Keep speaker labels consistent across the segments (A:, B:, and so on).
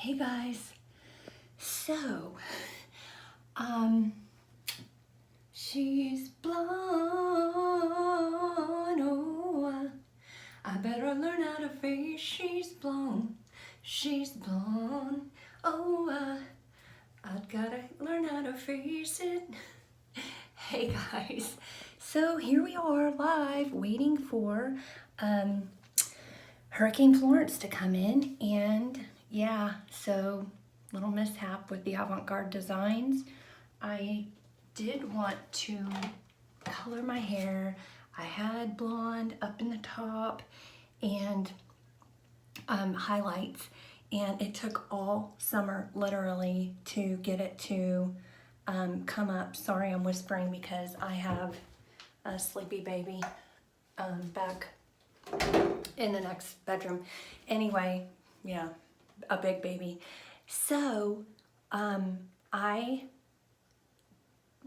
A: Hey guys, so, she's blonde, oh, I better learn how to face she's blonde, oh, I've gotta learn how to face it. Hey guys, so here we are live waiting for, Hurricane Florence to come in, and yeah, so little mishap with the Avant designs. I did want to color my hair. I had blonde up in the top and highlights, and it took all summer literally to get it to come up. Sorry, I'm whispering because I have a sleepy baby back in the next bedroom. Anyway, yeah, a big baby. So I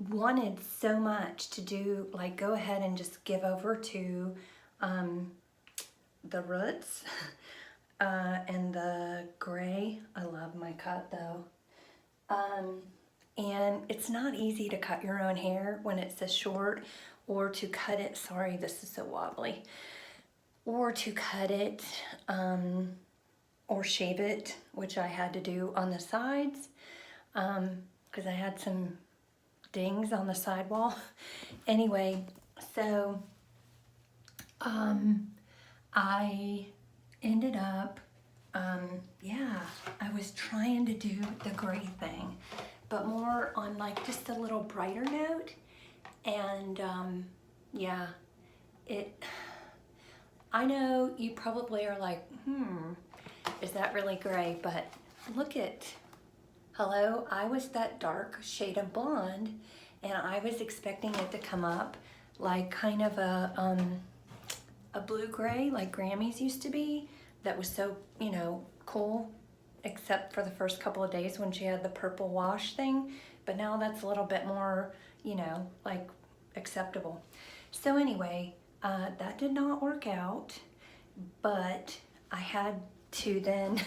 A: wanted so much to do, like, go ahead and just give over to the roots and the gray. I love my cut though. And it's not easy to cut your own hair when it's this short, or to cut it, sorry, this is so wobbly, or to cut it or shave it, which I had to do on the sides because I had some dings on the sidewall. Anyway, so I ended up, yeah, I was trying to do the gray thing, but more on like just a little brighter note. And yeah, I know you probably are like, is that really gray? But look at, hello, I was that dark shade of blonde, and I was expecting it to come up like kind of a blue-gray, like Grammy's used to be. That was so, you know, cool, except for the first couple of days when she had the purple wash thing. But now that's a little bit more, you know, like acceptable. So anyway, that did not work out, but I had to then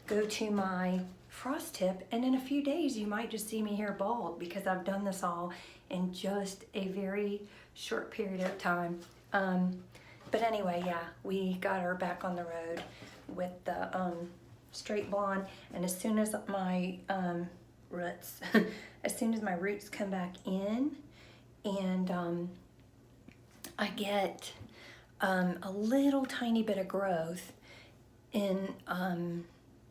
A: go to my frost tip, and in a few days you might just see me here bald because I've done this all in just a very short period of time. But anyway, yeah, we got her back on the road with the straight blonde, and as soon as my roots, as soon as my roots come back in, and I get a little tiny bit of growth in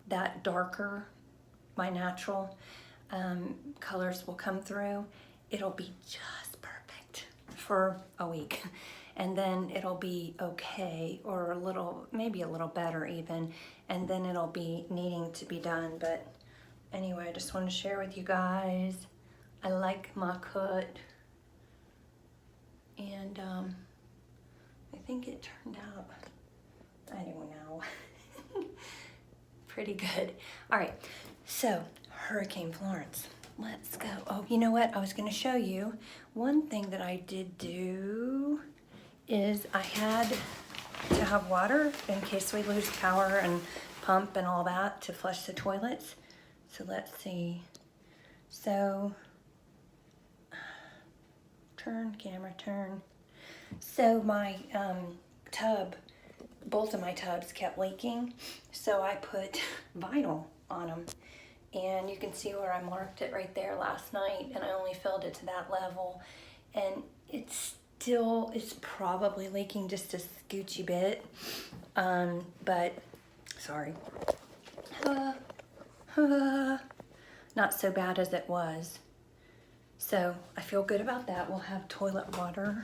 A: that darker, my natural colors will come through. It'll be just perfect for a week, and then it'll be okay, or a little, maybe a little better even, and then it'll be needing to be done. But anyway, I just want to share with you guys, I like my cut, and I think it turned out, I don't know, pretty good. All right, so Hurricane Florence, let's go. Oh, you know what? I was going to show you one thing that I did do is I had to have water in case we lose power and pump and all that to flush the toilets. So let's see. So turn, camera, turn. So my tub, both of my tubs kept leaking, so I put vinyl on them, and you can see where I marked it right there last night, and I only filled it to that level, and it's probably leaking just a scoochy bit, but sorry, not so bad as it was. So I feel good about that. We'll have toilet water.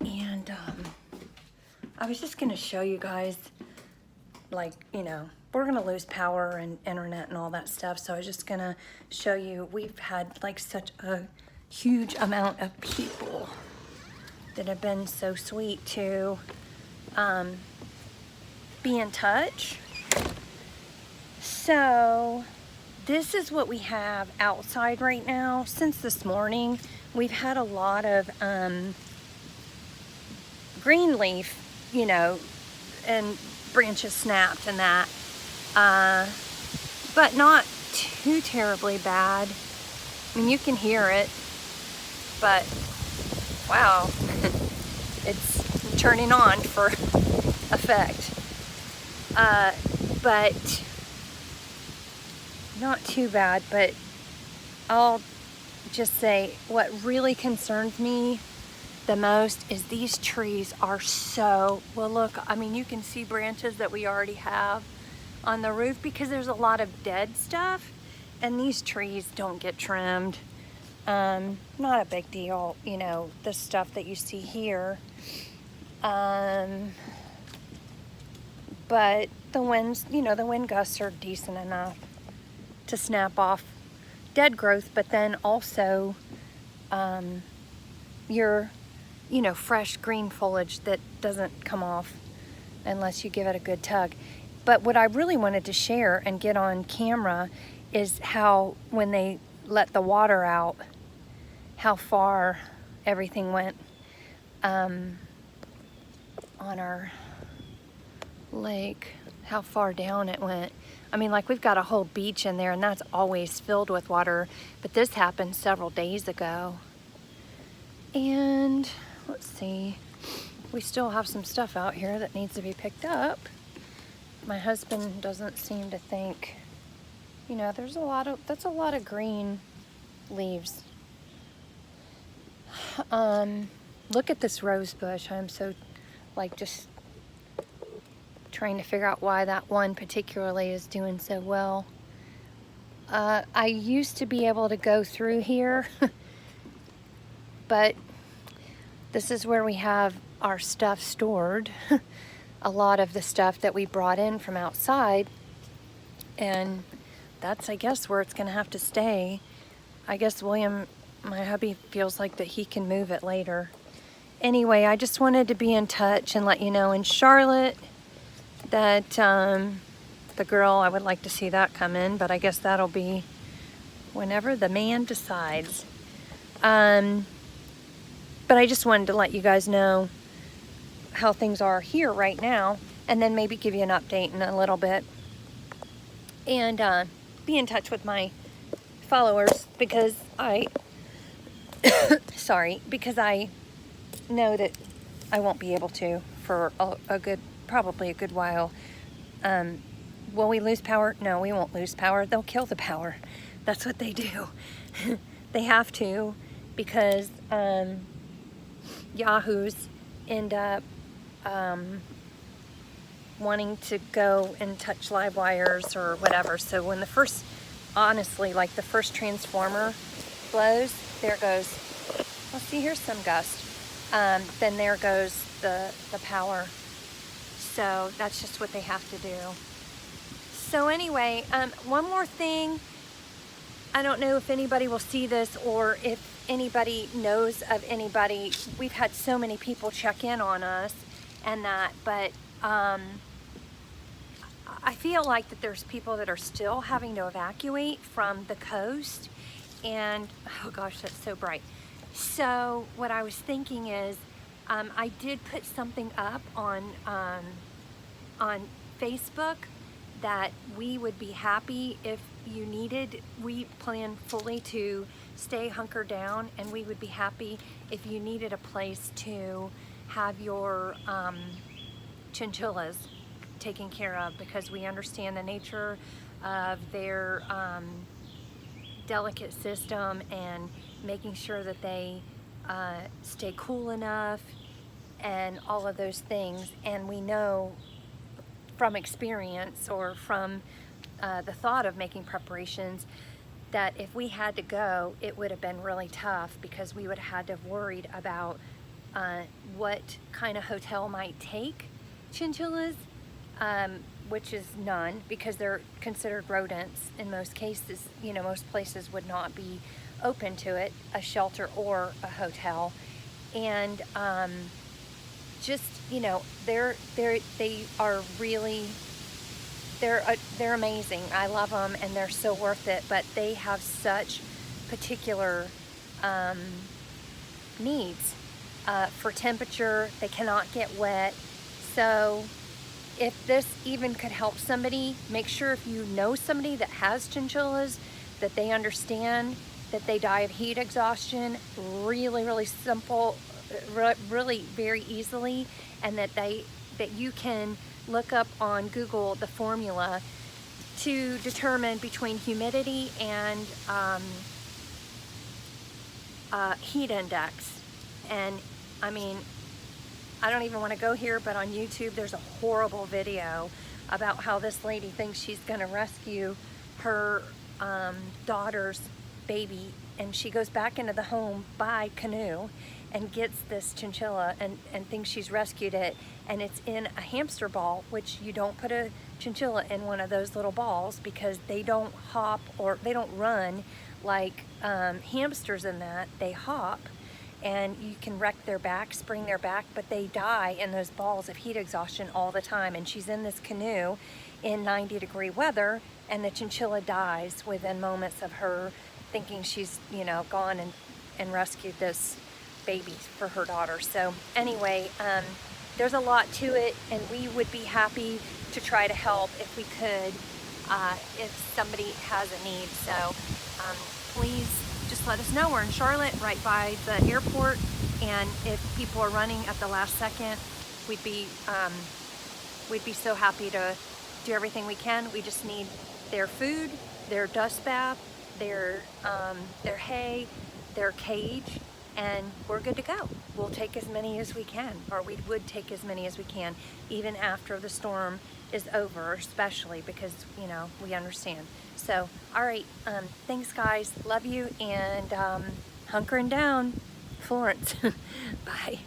A: And I was just gonna show you guys, like, you know, we're gonna lose power and internet and all that stuff. So I was just gonna show you, we've had like such a huge amount of people that have been so sweet to be in touch. So this is what we have outside right now. Since this morning, we've had a lot of green leaf, you know, and branches snapped and that. but not too terribly bad. I mean, you can hear it, but wow, it's turning on for effect. But not too bad. But I'll just say what really concerns me the most is these trees are so, well look, I mean, you can see branches that we already have on the roof because there's a lot of dead stuff, and these trees don't get trimmed. Not a big deal, you know, the stuff that you see here. But the winds, you know, the wind gusts are decent enough to snap off dead growth, but then also your, you know, fresh green foliage that doesn't come off unless you give it a good tug. But what I really wanted to share and get on camera is how when they let the water out, how far everything went on our lake, how far down it went. I mean, like, we've got a whole beach in there and that's always filled with water, but this happened several days ago. And let's see, we still have some stuff out here that needs to be picked up. My husband doesn't seem to think, you know, that's a lot of green leaves. Look at this rose bush. I'm so, like, just trying to figure out why that one particularly is doing so well. I used to be able to go through here, but this is where we have our stuff stored. A lot of the stuff that we brought in from outside, and that's, I guess, where it's gonna have to stay. I guess William, my hubby, feels like that he can move it later. Anyway, I just wanted to be in touch and let you know in Charlotte that the girl, I would like to see that come in, but I guess that'll be whenever the man decides. But I just wanted to let you guys know how things are here right now, and then maybe give you an update in a little bit, and be in touch with my followers, because I because I know that I won't be able to for probably a good while. Will we lose power? No, we won't lose power. They'll kill the power. That's what they do. They have to, because yahoos end up wanting to go and touch live wires or whatever. So when the first, honestly, like the first transformer blows, there goes, well, see, here's some gust. Then there goes the power. So that's just what they have to do. So anyway, one more thing. I don't know if anybody will see this or if anybody knows of anybody. We've had so many people check in on us and that, but I feel like that there's people that are still having to evacuate from the coast, and oh gosh, that's so bright. So what I was thinking is, I did put something up on Facebook that we would be happy if you needed. We plan fully to stay hunkered down, and we would be happy if you needed a place to have your chinchillas taken care of, because we understand the nature of their delicate system and making sure that they stay cool enough and all of those things. And we know from experience, or from the thought of making preparations, that if we had to go, it would have been really tough, because we would have had to have worried about what kind of hotel might take chinchillas, which is none, because they're considered rodents in most cases. You know, most places would not be open to it, a shelter or a hotel. And just, you know, they are really, they're amazing. I love them, and they're so worth it, but they have such particular needs for temperature. They cannot get wet. So if this even could help somebody, make sure if you know somebody that has chinchillas, that they understand that they die of heat exhaustion really simple, really very easily, and that you can look up on Google the formula to determine between humidity and heat index. And I mean, I don't even want to go here, but on YouTube there's a horrible video about how this lady thinks she's going to rescue her daughter's baby, and she goes back into the home by canoe and gets this chinchilla and thinks she's rescued it, and it's in a hamster ball, which you don't put a chinchilla in one of those little balls because they don't hop or they don't run like hamsters in that. They hop, and you can wreck their back, sprain their back, but they die in those balls of heat exhaustion all the time. And she's in this canoe in 90-degree weather, and the chinchilla dies within moments of her thinking she's, you know, gone and rescued this baby for her daughter. So anyway, there's a lot to it, and we would be happy to try to help if we could, if somebody has a need. So please just let us know. We're in Charlotte, right by the airport, and if people are running at the last second, we'd be so happy to do everything we can. We just need their food, their dust bath, their hay, their cage, and we're good to go. We'll take as many as we can, or we would take as many as we can, even after the storm is over, especially because, you know, we understand. So, all right, thanks guys, love you, and hunkering down, Florence. Bye.